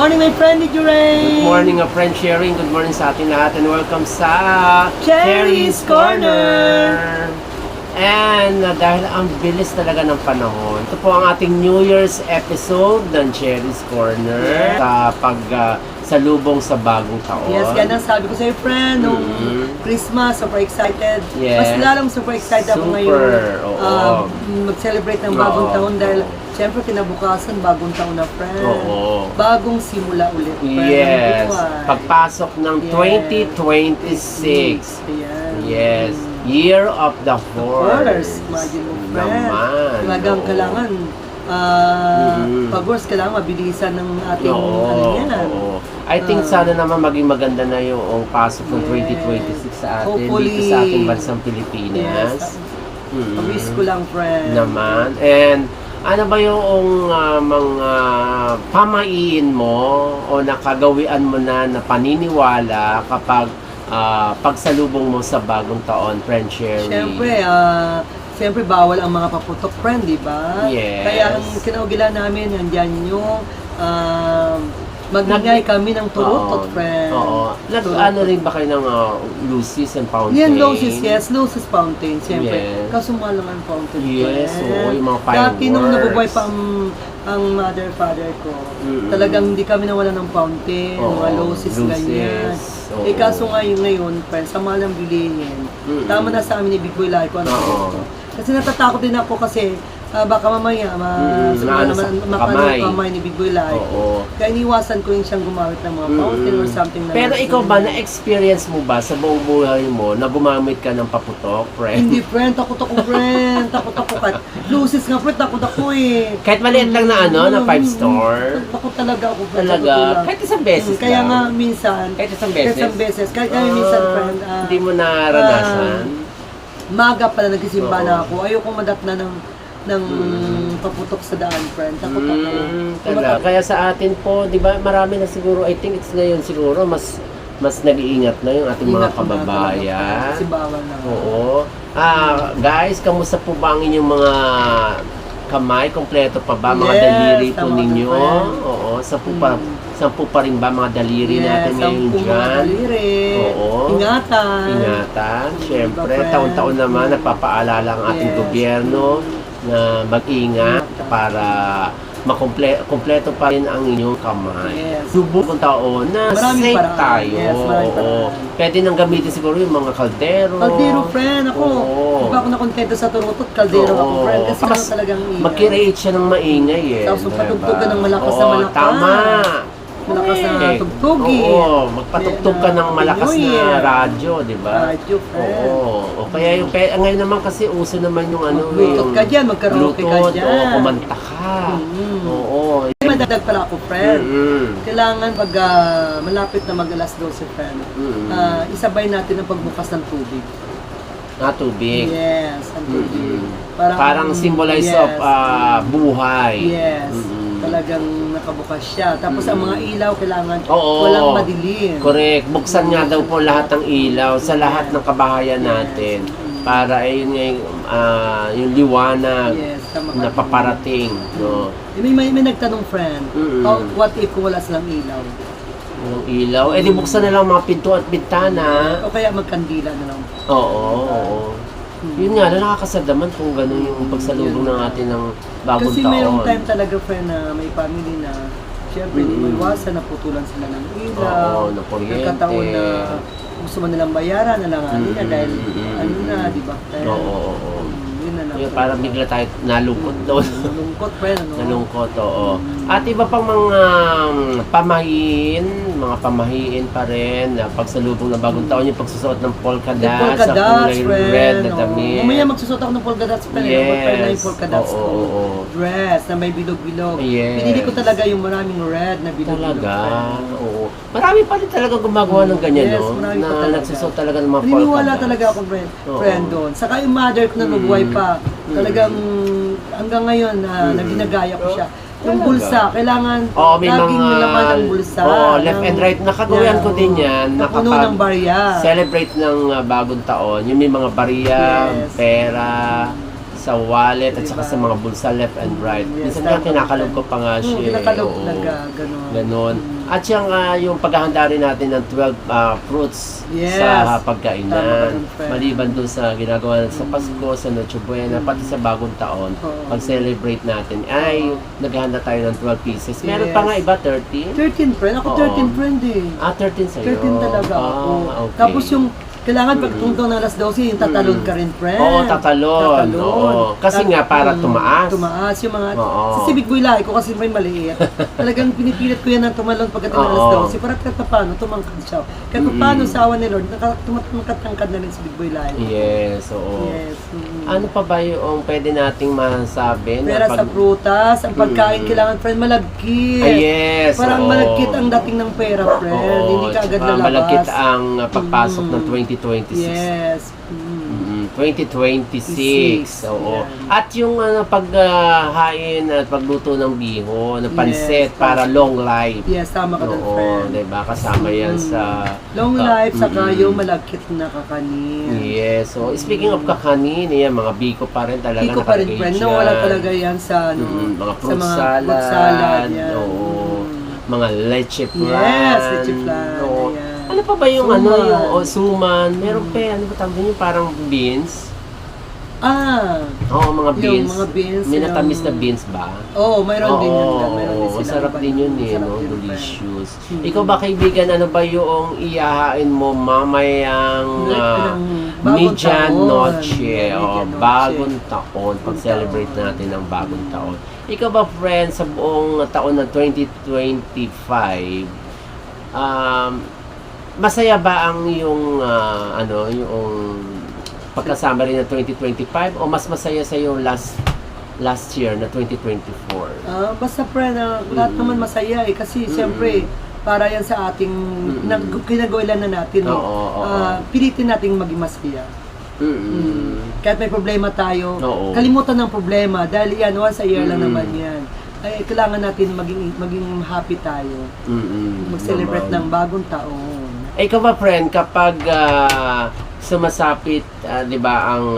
morning, my friend, Did you rain? Good morning, friend sharing. Good morning sa ating lahat and welcome sa Cherry's Corner. And dahil ang bilis talaga ng panahon, ito po ang ating New Year's episode ng Cherry's Corner sa salubong sa bagong taon. Yes, ganang sabi ko sa'yo, friend, nung Christmas, super excited. Yes. Mas lalong super excited ako ngayon mag-celebrate ng bagong taon dahil siyempre kinabukasan, bagong taon na, friend. Bagong simula ulit, friend. Yes. Pagpasok ng 2026. Yes. Year of the Horse. Imagine mo, friend. Naman. Talagang kailangan, pag-horse, kailangan mabilisan ng ating I think sana naman maging maganda na yung pasok ng 2026 sa atin dito sa ating bansang Pilipinas. Wish ko lang, friend. Naman. And ano ba yung mga pamahiin mo o nakagawian mo na paniniwala kapag pagsalubong mo sa bagong taon, friend Sherry? Siyempre bawal ang mga paputok, friend, di ba? Yes. Kaya ang kinaugilan namin, nandyan yung magingay kami ng turutot, friend. Nag-ano rin ba kayo ng Lucy's and Fountain? Yan, Lucy's Fountain, siyempre. Yes. Kaso mahal lang ang fountain, yes, friend. yung mga fireworks. Dati nung nabubuhay pa ang mother-father ko, talagang hindi kami nawala ng fountain, mga Lucy's, ganyan. Kaso ngayon, friend, sa mahal ang bilihin. Tama na sa amin ni Big Boy Lai ko. Kasi natatakot din ako kasi baka mamaya kamay ni Big Boy Lai. Kaya iniwasan ko rin siyang gumamit ng mga fountain or something na. Pero ikaw ba, na-experience mo ba sa buong buhay mo na gumamit ka ng paputok, friend? Hindi, friend. Takot ako, friend. Takot ako. Lucy's nga, friend. Takot ako eh. Kahit maliit lang na na 5-star? Takot talaga ako, friend. Talaga? Kahit isang beses Kaya lang? nga, minsan. Kahit isang beses? Kahit minsan, friend. Hindi mo naranasan? Maga pala nagsisimba na ako. Ayokong madatna ng paputok sa daan, friend. Takot ako. Kaya sa atin po, di ba, marami na siguro, I think it's ngayon siguro, mas nag-iingat na yung ating mga kababayan. Kasi bawal na. Guys, kamusta po ba ang inyong mga kamay? Kompleto pa ba? Mga daliri po ninyo? Sampu pa rin ba mga daliri natin ngayon dyan? Ingatan. Siyempre, taon-taon naman nagpapaalala ang ating gobyerno na mag-ingat para kompleto pa rin ang inyong kamay. Subukong taon na safe tayo. Pwede nang gamitin siguro yung mga kaldero. Kaldero, friend. Ako, di ba ako nakontento sa turutot? Kaldero ako, friend. Kasi talagang ingay. Mag-create siya ng maingay eh. Tapos patugtugan ng malakas na malakas. Tama. Malakas na tugtugin. Magpatugtog ka ng malakas na radyo, di ba? Radyo, friend. Kaya yung ngayon naman kasi uso naman yung Bluetooth ka dyan, magkaraoke ka dyan. Kumanta ka. Madagdag pala ako, friend. Kailangan pag malapit na mag-alas 12, friend, isabay natin ang pagbukas ng tubig. Tubig. Yes, ang tubig. Parang symbolize of buhay. Yes. Talagang nakabukas siya. Tapos ang mga ilaw kailangan walang madilim. Correct. Buksan nga daw po lahat ng ilaw sa lahat ng kabahayan natin. Para yung liwanag na paparating. May nagtanong, friend, what if kung wala silang ilaw? Walang ilaw? Di buksan na lang mga pinto at bintana. O kaya magkandila na lang. Yun nga, nakakasadaman kung gano'n yung pagsalubong ng atin ng bagong taon. Kasi mayroong time talaga, friend, na may family na siyempre hindi mo iwasan, naputulan sila ng ilaw. Nagkataon na gusto mo nilang bayaran, nalanganin na dahil di ba? Yun na lang. Para bigla tayo nalungkot doon. Nalungkot, friend. Nalungkot, At iba pang mga pamahiin pa rin na pagsalubong ng bagong taon, yung pagsusuot ng polka dots sa kulay red na damit. Mamaya magsusuot ako ng polka dots, friend. Yung polka dots ko. Dress na may bilog-bilog. Pinili ko talaga yung maraming red na bilog-bilog. Talaga? Marami pa rin talaga gumagawa ng ganyan, na nagsusuot talaga ng mga polka dots. Naniniwala talaga ako, friend, doon. Saka yung mother ko na mabuhay pa, talagang hanggang ngayon na ginagaya ko siya. Yung bulsa, kailangan laging laman ang bulsa. Left and right. Nakagawian ko din yan. Napuno ng barya. Celebrate ng bagong taon. Yung may mga barya, pera, sa wallet at saka Diba? sa mga bulsa left and right. Yes, Minsan nga tama. kinakalog ko pa nga siya. Kinakalog Oo. talaga, gano'n. Ganon. At yung paghahanda rin natin ng 12 fruits Yes. sa Tama ka pagkainan. dun, friend. Maliban dun sa ginagawa natin sa Pasko, sa Noche Buena, pati sa Bagong Taon, Oo. pag-celebrate natin, ay naghahanda tayo ng 12 pieces. Meron Yes. pa nga iba, 30? 13 friend. Ako Oo. 13 friend eh. 13 sa'yo. 13 talaga ako. Okay. Tapos yung kailangan pag tungtong ng alas 12, yung tatalon ka rin, friend. Oo, tatalon. Oo. Kasi nga, para tumaas. Tumaas. Yung mga, Oo. sa Sibig Buylay ko kasi may maliit. Talagang pinipilit ko yan ng tumalon pagdating ng alas Oo. 12. Para kahit paano, tumangkad siya. Kahit paano sa awa ni Lord, tumatangkad na rin si Big Buylay. Yes, oo. Yes. Ano pa ba yung pwede nating masabi? Pera sa prutas, ang pagkain kailangan, friend, malagkit. Yes, Parang oo. malagkit ang dating ng pera, friend. Oo, Hindi ka agad tsaka lalabas. malagkit ang pagpasok ng 2026. Yes. 2026. Oo. Yan. At yung paghain at pagluto ng bihon, ng pansit Yes, para long life. Yes, tama ka doon, Oo, friend. diba? Kasama yan sa... Long life, saka yung malagkit na kakanin. Yes. So, speaking of kakanin, yan, mga biko pa rin talaga. Hindi ko pa rin, nakalagay friend. dyan. Nawala talaga yan sa, Mga sa fruit mga salad. fruit salad. Yan. Oo. Mga leche flan. Yes, leche flan, Oo. ayan. Ano pa ba yung Suman. suman? Meron pa, ano ba tawag din yung parang beans? Oo, mga yung beans. mga beans. May yung- natamis na beans ba? Oo, mayroon din yun. Oo, Mayroon din sila. masarap din yun eh, Masarap no? din, friend. Delicious. Ikaw ba kaibigan, ano ba yung iyahain mo mamayang Bagong Median taon. Noche, Median o Noche. bagong taon, pag-celebrate natin ng bagong taon. Ikaw ba, friend, sa buong taon ng 2025, masaya ba ang yung yung pagkasama rin ng 2025 o mas masaya sa yung last year na 2024? Basta friend, lahat naman masaya eh. Kasi siyempre, para yan sa ating kinagawilan na natin. Oo. Pilitin nating maging masaya. Kahit may problema tayo, Oo. kalimutan ng problema. Dahil yan, once a year lang naman yan. Ay, kailangan natin maging happy tayo. Mag-celebrate ng bagong taon. Ikaw ba, friend, kapag sumasapit, di ba, ang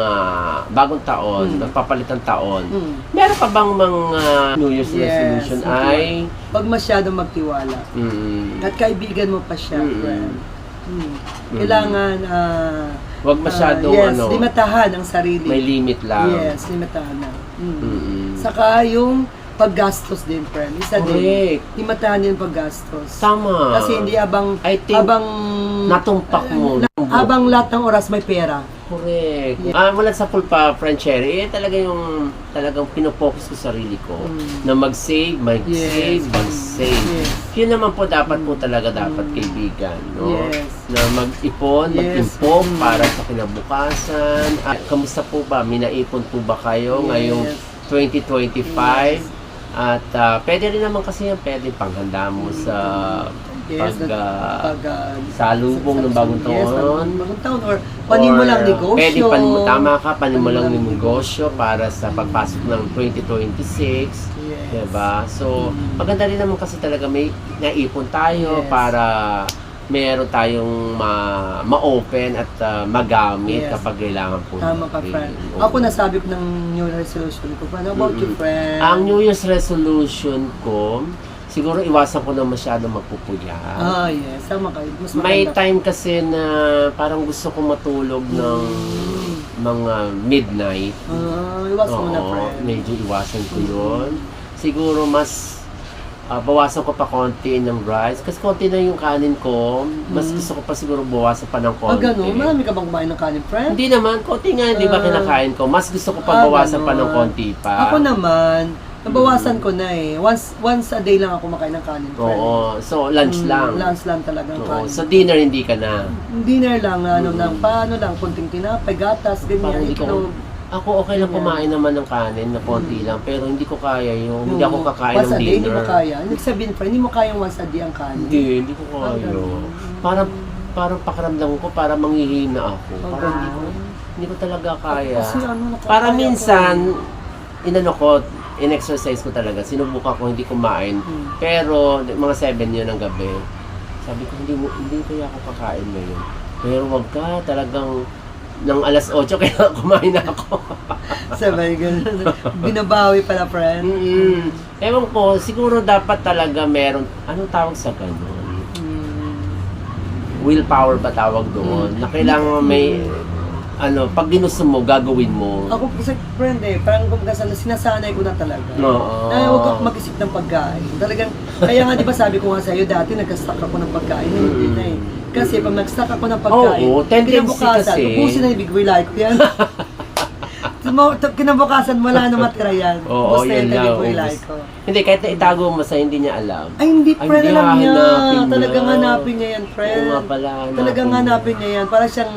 bagong taon, nagpapalitan taon, meron pa bang mga New Year's resolution ay... Pag masyadong magtiwala. At kaibigan mo pa siya, friend. Kailangan, Wag masyadong yes, limitahan ang sarili. may limit lang. Yes, limitahan na. Saka yung paggastos din, friend. Isa din. Correct. Limitahan yung paggastos. Tama. Kasi hindi habang I think natumpak mo. habang lahat ng oras may pera. Correct. Mula sa full pa, friend Cherry, talagang pinofocus ko sarili ko na mag-save, mag-save, Yes. mag-save. Yes. Yun naman po dapat kaibigan, no? Yes. Na mag-ipon, Yes. mag-impok para sa kinabukasan. Kamusta po ba? Minaipon po ba kayo Yes. ngayong 2025? At pwede rin naman kasi yan, pwede panghanda mo sa salubong ng bagong Yes, taon. bagong taon. Or panin mo lang negosyo. Pwede tama ka, panin mo lang ng negosyo para sa pagpasok ng 2026. Yes. Diba? So, maganda rin naman kasi talaga may naipon tayo Yes. para meron tayong ma-open at magamit Yes. kapag kailangan po. Tama ka, natin. friend. Oo. Ako nasabi ko ng New Year resolution ko. Paano about you, friend? Ang New Year's resolution ko, siguro iwasan ko na masyado magpupuyat. Yes. Tama ka. Mas May maganda. time kasi na parang gusto ko matulog ng mga midnight. Iwasan mo na, Oo, friend. medyo iwasan ko yun. Siguro mas bawasan ko pa konti ng rice. Kasi konti na yung kanin ko. Mas gusto ko pa siguro bawasan pa ng konti. Gano'n? Marami ka bang kumain ng kanin, friend? Hindi naman, konti nga hindi ba kinakain ko. Mas gusto ko pa bawasan pa ng Gano'n. konti pa. Ako naman, nabawasan ko na eh. Once a day lang ako makain ng kanin, friend. Oo, so lunch lang. Lunch lang talagang Oo, kanin. so dinner hindi ka na. Dinner lang, paano lang, kunting tinapay, gatas, Parang ganyan, hindi ko, itlog. ako okay lang Ganyan. kumain naman ng kanin na konti lang, pero hindi ko kaya yung, hindi ako kakain once ng a day, dinner. hindi mo kaya. Ibig sabihin, friend, hindi mo kayang once a day ang kanin. Hindi ko kaya. ganun. Parang pakiramdam ko, parang manghihina ako. Oh, Parang ganun. hindi ko talaga kaya. Kasi nakakaya Para ko. minsan, in-exercise ko talaga, sinubukan ko hindi kumain, pero mga 7 yun ng gabi. Sabi ko, hindi kaya ako kakain ngayon. Pero wag ka, talagang ng alas 8, kaya kumain na ako. Sabay, ganun. Binabawi pala, friend. Ewan ko, siguro dapat talaga meron, anong tawag sa ganun? Willpower ba tawag doon? Na kailangan may, pag ginusto mo, gagawin mo. Ako kasi, friend parang kung sinasanay ko na talaga. Oo. Na huwag ako mag-isip ng pagkain. Talagang, kaya nga di ba sabi ko nga sa'yo, dati nag-stock ako ng pagkain, hindi na eh. Kasi pag nag-stock ako ng pagkain, Oo, tendency kinabukasan, kasi. ubusin na yung big boy like ko yan. Kinabukasan, wala na matira yan. Oo, Ubus na yun yung big lang. boy ubus. like ko. Hindi, kahit na itago mo sa hindi niya alam. Ay, hindi, friend, hindi, alam niya. hahanapin niya. Talagang hanapin niya yan, friend. Oo nga pala, hanapin Talagang niya. hanapin niya yan. Para siyang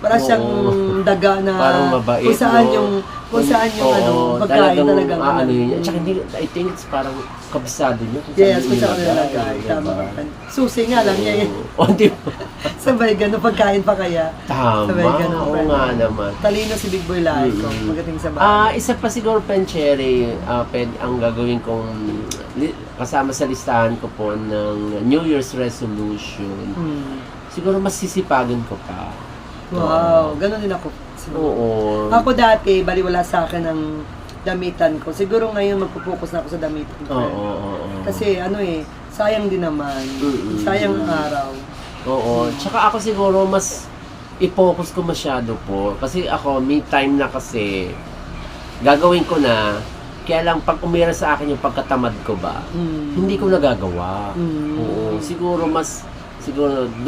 para siyang Oo. daga na Parang mabait, kung saan no? yung pagkain talagang ano yun. Tsaka hindi, I think it's parang kabisado niya. Yes, kung saan nilalagay. Tama ka, friend. Susi nga lang niya yun. O, di ba? Sabay ganun, pagkain pa kaya. Tama. Sabay ganun, Oo friend. nga naman. Talino si Big Boy Laiko, pagdating sa bahay. Isa pa siguro, Cherry, ang gagawin kong kasama sa listahan ko po ng New Year's resolution. Siguro masisipagan ko pa. Wow, ganun din ako. Oo. Ako dati, baliwala sa akin ang damitan ko. Siguro ngayon magpo-focus na ako sa damitan ko. Oo. Kasi sayang din naman. Sayang ang araw. Oo. Tsaka ako siguro mas i-focus ko masyado po. Kasi ako, may time na kasi gagawin ko na. Kaya lang pag umira sa akin yung pagkatamad ko ba, hindi ko nagagawa. Oo. Siguro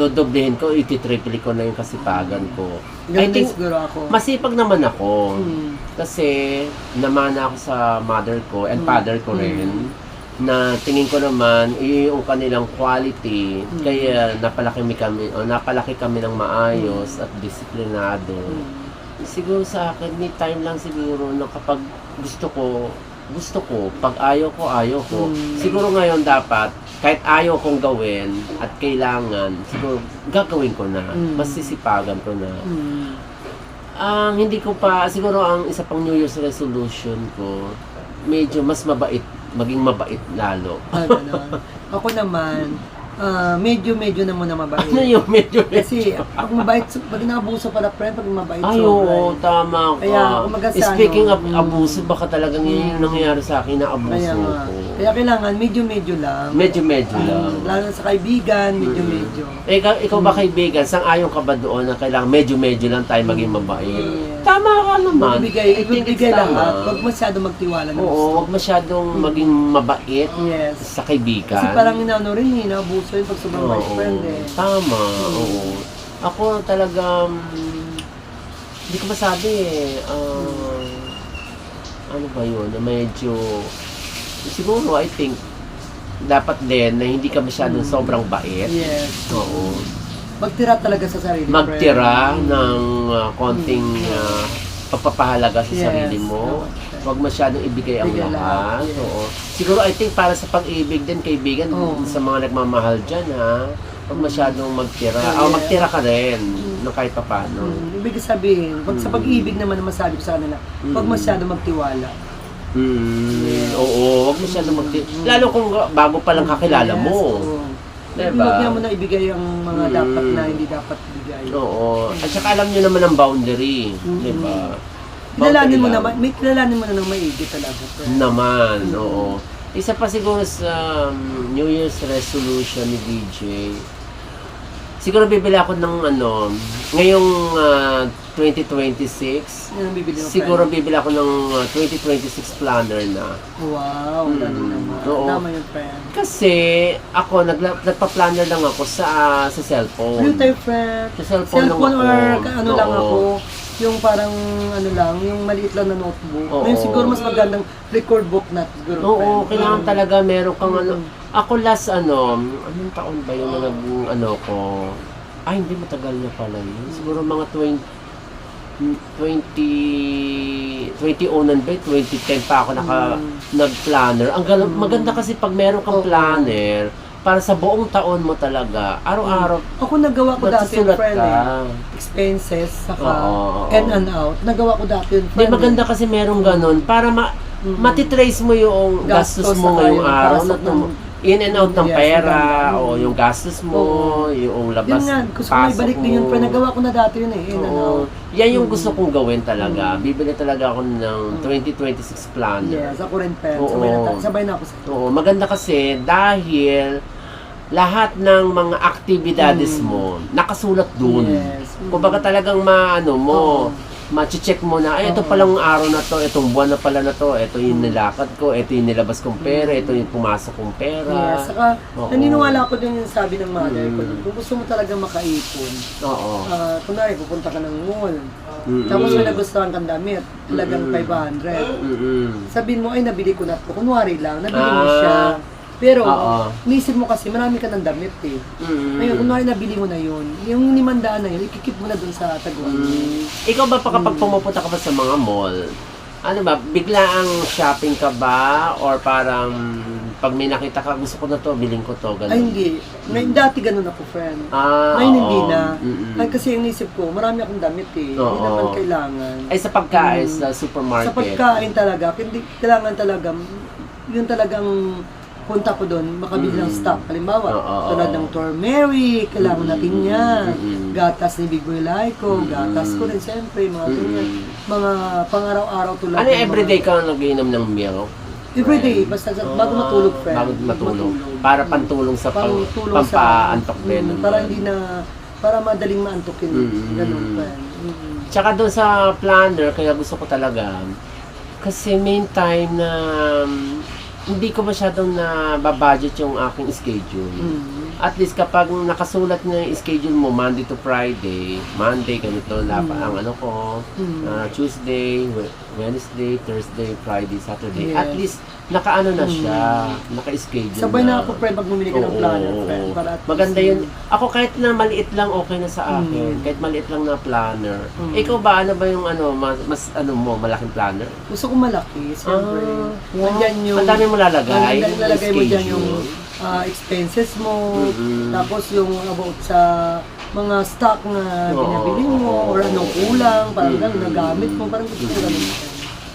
dodoblehin ko, ititriple ko na yung kasipagan ko. I think siguro ako. masipag naman ako. Kasi namana ako sa mother ko and father ko rin. Na tingin ko naman yung kanilang quality. Kaya napalaki kami ng maayos at disiplinado. Siguro sa akin, may time lang siguro na kapag gusto ko. Pag ayaw ko. Siguro ngayon dapat, kahit ayaw kong gawin at kailangan, siguro gagawin ko na. Masisipagan ko na. Hindi ko pa, siguro ang isa pang New Year's resolution ko, medyo mas maging mabait lalo. Ganun. Ako naman, medyo na muna mabait. Ano yung medyo? Kasi pag mabait, pag inaabuso pala, friend, pag mabait Ay, oo, tama ka. Kaya, kumaga sa Speaking of abuso, baka talagang yun yung nangyayari sa akin na abuso Kaya, ko. kaya kailangan medyo lang. Medyo lang. Lalo na sa kaibigan, medyo. Ikaw ba kaibigan, sang-ayon ka ba doon na kailangan medyo lang tayo maging mabait? Yes. Tama ka naman. I think it's Magbigay tama. lahat. Huwag masyado magtiwala ng Oo, gusto. huwag masyadong maging mabait Yes. sa kaibigan. Kasi parang inaabuso yun pag sobrang bait friend Tama, oo. Ako talagang, hindi ko masabi ano ba yun, na medyo, siguro I think, dapat din na hindi ka masyadong sobrang bait. Yes. Oo. Magtira talaga sa sarili. Magtira ng konting pagpapahalaga sa sarili mo. Huwag masyadong ibigay ang Bigay lahat. lahat, yes. Oo. Siguro I think para sa pag-ibig din, kaibigan, sa mga nagmamahal dyan, huwag masyadong magtira. Magtira ka rin, no, kahit paano. Ibig sabihin, pag sa pag-ibig naman na masabi ko sa kanila, huwag masyado magtiwala. Oo, huwag masyadong magtira. Lalo kung bago pa lang kakilala mo. Diba? Huwag niya mo na ibigay ang mga dapat na hindi dapat ibigay. Oo. At saka alam nyo naman ang boundary. Diba? Kilalanin mo naman, kilalanin mo na ng maigi talaga. Naman, oo. Isa pa siguro sa New Year's resolution ni DJ, siguro bibili ako ng ngayong 2026, Yan ang bibili mo, siguro friend. bibili ako ng 2026 planner na. Wow, lalo naman. Oo. Tama yun, friend. Kasi ako, nagpa-planner lang ako sa cellphone. Blue type, friend. Sa cellphone lang ako. Or lang Oo. ako. Yung parang yung maliit lang na notebook. Oo. Ngayon siguro mas magandang record book na siguro. Oo, friend. kailangan talaga meron kang Ako last anong taon ba yung ko? Ay, hindi matagal na pala yun. Siguro mga 2009 ba? 2010 pa ako nag-planner. Maganda kasi pag meron kang planner, para sa buong taon mo talaga, araw-araw, Ako nagawa ko dati, nagsusulat friend. ka. Expenses, saka Oo. in and out. Nagawa ko dati yun, Hindi, friend. maganda kasi merong ganun para matitrace mo yung gastos mo saka ngayong yung araw pasok na ng in and out ng Yes, pera, maganda. o yung gastos mo, yung labas, Yun nga, gusto ko ibalik din yun, pero nagawa ko na dati yun eh. In and Oo. out. Yan yung gusto kong gawin talaga. Bibili talaga ako ng 2026 planner. Yes, ako rin, Pen. Oo. Sabay na ako sa Oo, maganda kasi dahil lahat ng mga aktibidades mo nakasulat dun. Yes. Kumbaga talagang maano mo, ma-check mo na, ay, ito palang araw na to, itong buwan na pala na to, ito yung nilakad ko, ito yung nilabas kong pera, ito yung pumasok kong pera. Yes, saka Oo. naniniwala ko din yung sabi ng mother ko, kung gusto mo talaga makaipon, Oo. kunwari pupunta ka ng mall, Mm-mm. tapos may nagustuhan kang damit, talagang 500. Sabihin mo, ay nabili ko na to, kunwari lang, nabili mo siya. Pero, Oo. nisip mo kasi, marami ka ng damit eh. Ngayon, kunwari nabili mo na yun, yung 500 na yun, ikikip mo na dun sa taguan. Ikaw ba kapag pumupunta ka ba sa mga mall, ano ba, bigla ang shopping ka ba? Or parang pag may nakita ka, gusto ko na to, biling ko to, gano'n? Ay, hindi. Ngayon, dati ganun ako, friend. oo. Ngayon, hindi na. Mm-mm. Ay, kasi yung nisip ko, marami akong damit eh. Hindi Oo. naman kailangan. Ay, sa pagkain, sa supermarket. Sa pagkain talaga, hindi kailangan talaga, yun talagang punta ko doon, makabili ng stock. Halimbawa, tulad ng turmeric, kailangan natin yan. Gatas ni Big Boy Laiko, gatas ko rin siyempre, mga ganyan. Mga pang-araw-araw tulad Ano, ng everyday ka nag-iinom ng milk? Everyday, basta bago matulog, friend. Bago matulog. Para pantulong sa Pangtulong pampaantok din. para hindi na, para madaling maantokin. Ganun, friend. Tsaka doon sa planner, kaya gusto ko talaga, kasi may time na hindi ko masyadong na-budget yung aking schedule. At least kapag nakasulat na yung schedule mo, Monday to Friday, Monday ganito, ang ano ko, Tuesday, Wednesday, Thursday, Friday, Saturday. Yes. At least, nakaano na siya, naka-schedule Sabay na na. ako, friend, pag bumili ka ng planner, friend. Para at Maganda least, yun. Ako kahit na maliit lang, okay na sa akin. Kahit maliit lang na planner. Ikaw ba, ano ba yung ano, mas ano mo, malaking planner? Gusto ko malaki, siyempre. Nandyan yung... Ang dami mo lalagay. Ang lalagay mo dyan yung schedule. expenses mo, tapos yung about sa mga stock na binabili mo, or anong kulang, parang gano'n, nagamit mo, parang gusto ko gano'n.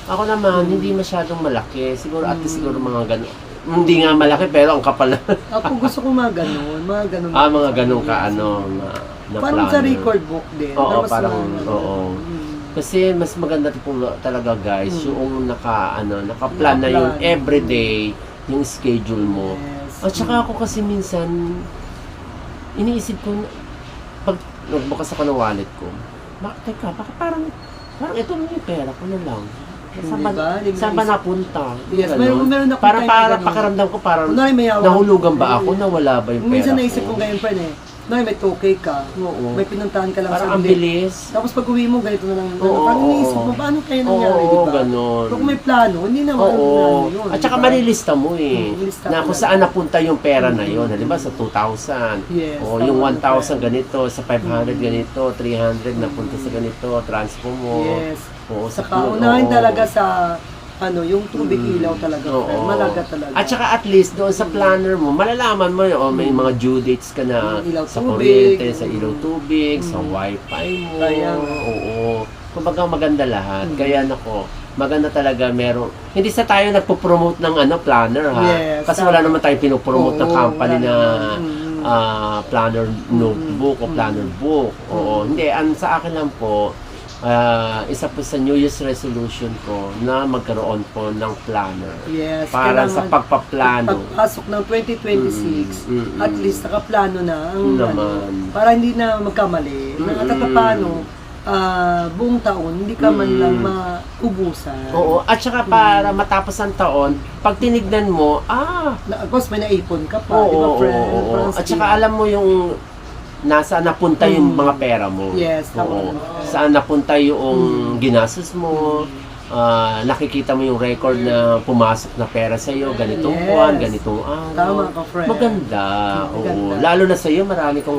Ako naman, hindi masyadong malaki. Siguro at least siguro mga gano'n. Hindi nga malaki, pero ang kapal. Ako gusto ko mga gano'n, mga gano'n. Mga gano'n ka, ano, na parang sa planner. record book din. Oo, pero mas parang, mga- oo. Kasi mas maganda po talaga guys, yung naka-plan na yung Naka-plan. everyday, yung schedule mo. Yes. At saka ako kasi minsan, iniisip ko, pag nagbukas ako ng wallet ko, teka, baka parang ito na yung pera ko na lang. Saan ba, Hindi ba? saan ba napunta? Yes, Ganon. meron akong Para time na ganun. pakiramdam ko parang Kunwari may yawa. nahulugan ba ako, nawala ba yung pera Minsan ko? naisip ko ngayon, friend eh. May 2K ka, Oo. may pinuntahan ka lang Parang sa ang bilis. Tapos pag uwi mo, ganito na lang. Oo, parang oo, iniisip mo, paano kaya nangyari, Oo, di ba? ganon. Kung may plano, hindi naman Oo. yun. At saka di ba? malilista mo eh. Lista Na ko kung na. saan napunta yung pera na yun. Halimbawa sa 2,000. Yes, O yung tama, 1,000 ganito, sa 500 ganito, 300 napunta sa ganito, transfer mo. Yes. Oo, Saka oo. unahin talaga sa yung tubig ilaw talaga. Oo. friend. Malaga talaga. At saka at least doon sa planner mo, malalaman mo yun, may mga due dates ka na Ilaw sa tubig. kuryente, sa ilaw tubig, sa wifi mo. Kaya, oo. Kumbaga maganda lahat. Kaya nako, maganda talaga meron. Hindi sa tayo nagpo-promote ng planner ha. Yes, Kasi tama. wala naman tayong pinopromote ng Oo, company wala na naman. planner notebook o planner book. Oo. Hindi, sa akin lang po, isa po sa New Year's resolution ko na magkaroon po ng planner. Yes. Para sa kailangan- pagpaplano. Pagpasok ng 2026, at least nakaplano na ang Naman. para hindi na magkamali. Paano, buong taon, hindi ka man lang maubusan. Oo. At saka para matapos ang taon, pag tinignan mo, Of course, may naipon ka pa, oo, di ba, friend? oo, oo. Parang At saka alam mo yung nasaan napunta yung mga pera mo. Yes, tama. Oo. Saan napunta yung ginastos mo. Nakikita mo yung record na pumasok na pera sa iyo, ganitong Yes. buwan, ganitong araw. Tama ka, friend. Maganda. Oo. Maganda. Lalo na sa iyo, marami kang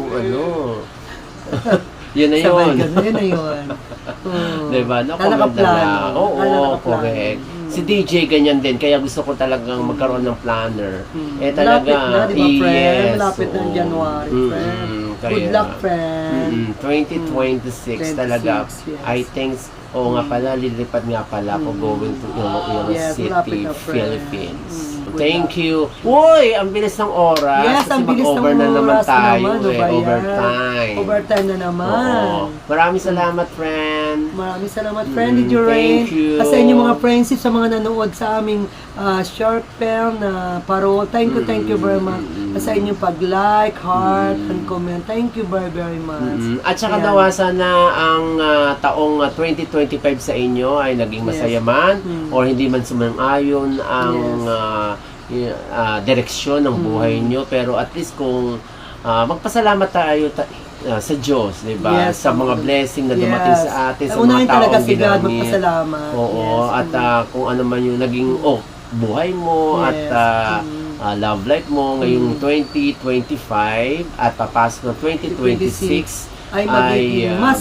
yun na Sabay yun. ganun, yun na yun. Diba? No, Kala ka plano. Oo, Kala ka plano. correct. Si DJ ganyan din, kaya gusto ko talagang magkaroon ng planner. Talaga, Malapit na, di ba, friend? yes, Malapit na ang oo. January, friend. Good luck, friend. 2026 talaga. 26, yes. I think, nga pala, lilipad nga pala ako going to Iloilo Yes, malapit City, na, friend. Philippines. Thank you. Uy, ang bilis ng oras. Yes, ang bilis ng mag-over na naman oras na tayo. naman, ano ba yan? Overtime. Overtime na naman. Oo. Maraming salamat, friend. Maraming salamat, friend. Did you rain? Thank you. Sa inyong mga friendship, sa mga nanood sa aming short film na parol. Thank you very much. Sa inyong pag-like, heart, and comment. Thank you very, very much. At saka Ayan. nawa sana ang taong 2025 sa inyo ay naging masaya man or hindi man sumang-ayon ang direksyon ng buhay nyo, pero at least kung magpasalamat tayo sa Diyos, di ba? Yes, sa mga blessing na dumating sa atin, sa unahin mga talaga taong si God, ginamit. magpasalamat. Oo, Yes. at kung ano man yung naging buhay mo Yes. at love life mo ngayong 2025 at papasok ng 2026 ay magiging mas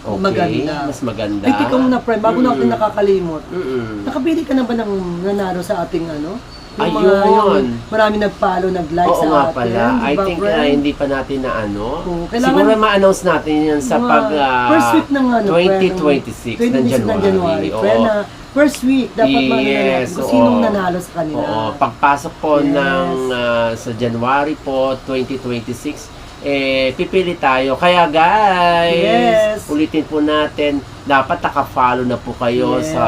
okay, maganda. mas maganda. Ay, tika muna, friend, bago natin nakakalimot. Mm-mm. Nakabili ka na ba ng nanalo sa ating ano? Ayun. Marami nag-follow, nag-like Oo sa nga atin. pala. I Diba, think friend? hindi pa natin na kailangan- siguro ma-announce natin yan sa Mga pag first week ng ano, 2026 ng January. Oo. Friend, first week, dapat Yes, natin kung oo. sinong nanalo sa kanila. Oo, pagpasok po Yes. ng sa January po 2026 pipili tayo. Kaya guys, Yes. ulitin po natin, dapat naka-follow na po kayo Yes. sa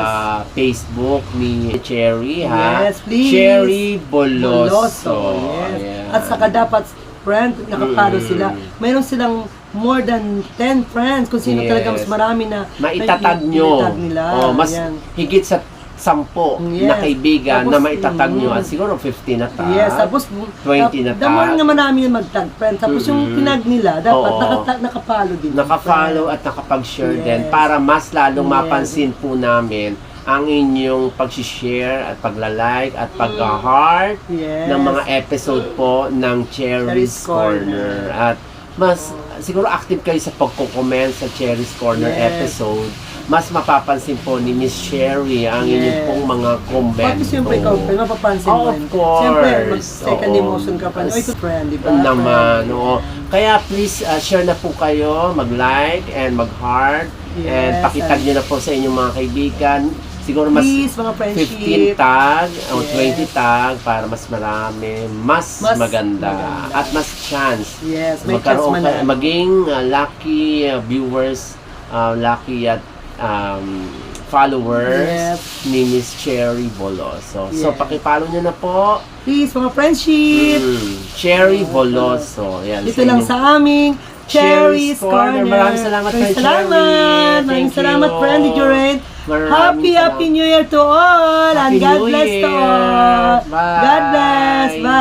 Facebook ni Cherry, ha? Yes, please. Cherry Boloso. Yes. Ayan. At saka dapat, friend, nakapalo sila. Mayroon silang more than 10 friends kung sino Yes. talaga mas marami na maitatag nyo. itatag nila. Mas Ayan. higit sa 10 Yes. na kaibigan Tapos, na maitatag nyo. At siguro 15 na tag. Yes, tapos 20 na the more tag. na marami yung mag-tag, friend. Tapos yung tinag nila, dapat Oo. nakapalo din. Naka-follow at nakapag-share Yes. din para mas lalong Yes. mapansin po namin ang inyong pag-share at pagla-like at pag-heart Yes. ng mga episode po ng Cherry's Cherry's Corner. At mas siguro active kayo sa pagko-comment sa Cherry's Corner Yes. episode. Mas mapapansin po ni Miss Cherry ang Yes. inyong pong mga comment. Pati siyempre ikaw, friend, mapapansin mo. Of course. Siyempre, mag-second Oo. emotion ka pa. Oy, ito friend, di ba? Naman, oo. Kaya please share na po kayo, mag-like and mag-heart and Yes, pakitag nyo na po sa inyong mga kaibigan. Siguro mas Please, mga friendship. 15 tag o Yes. 20 tag para mas marami, mas maganda at mas chance. Yes, may chance Magkaroon manalo. maging lucky viewers, lucky at followers Yes. ni Miss Cherry Boloso. So Yes. pakipollow nyo na po. Please, mga friendship. Cherry Boloso. Yan, Dito lang sa aming Cherry's Corner. Maraming salamat, Maraming Friend salamat. Cherry. Maraming Thank salamat, you. friend. Did you rain? Maraming Happy New Year to all. Happy And God New bless to Year. all. Bye. God bless. Bye.